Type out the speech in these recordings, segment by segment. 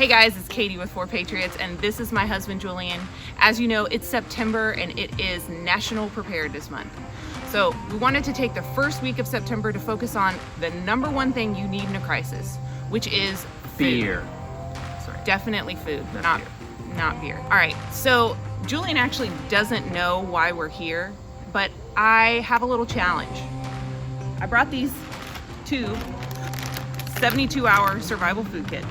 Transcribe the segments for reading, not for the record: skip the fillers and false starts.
Hey guys, it's Katie with 4 Patriots, and this is my husband Julian. As you know, it's September and it is National Preparedness Month. So we wanted to take the first week of September to focus on the number one thing you need in a crisis, which is food. Beer. Sorry. Definitely food, Not not beer. All right, so Julian actually doesn't know why we're here, but I have a little challenge. I brought these two 72-hour survival food kits.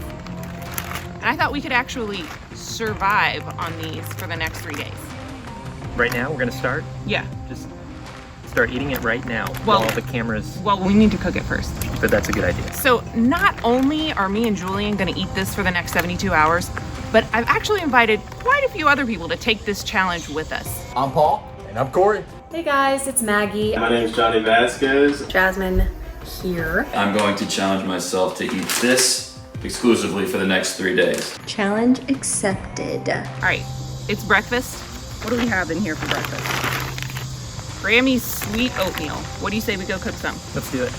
And I thought we could actually survive on these for the next 3 days. Right now, we're gonna start? Yeah. Just start eating it right now Well- while the camera's... Well, we need to cook it first. But that's a good idea. So not only are me and Julian gonna eat this for the next 72 hours, but I've actually invited quite a few other people to take this challenge with us. I'm Paul. And I'm Corey. Hey guys, it's Maggie. My name's Johnny Vasquez. Jasmine here. I'm going to challenge myself to eat this exclusively for the next 3 days. Challenge accepted. All right, it's breakfast. What do we have in here for breakfast? Grammy's sweet oatmeal. What do you say we go cook some? Let's do it.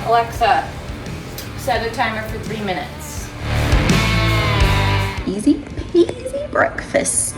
Alexa, set a timer for 3 minutes. Easy peasy breakfast.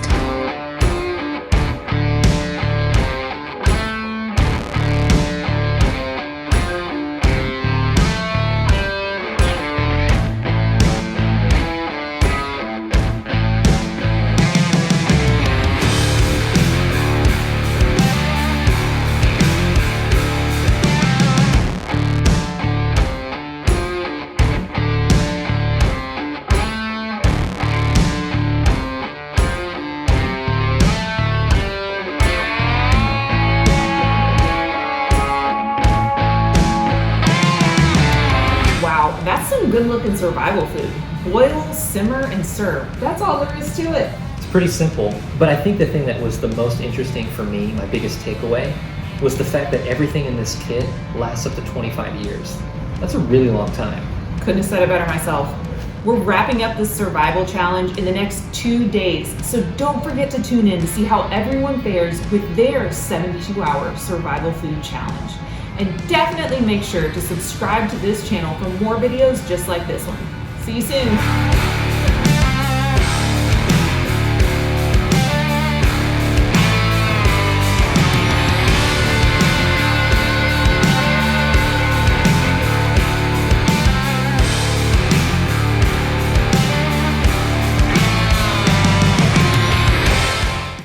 Wow, that's some good looking survival food. Boil, simmer, and serve. That's all there is to it. It's pretty simple, but I think the thing that was the most interesting for me, my biggest takeaway, was the fact that everything in this kit lasts up to 25 years. That's a really long time. Couldn't have said it better myself. We're wrapping up this survival challenge in the next 2 days, so don't forget to tune in to see how everyone fares with their 72-hour survival food challenge. And definitely make sure to subscribe to this channel for more videos just like this one. See you soon.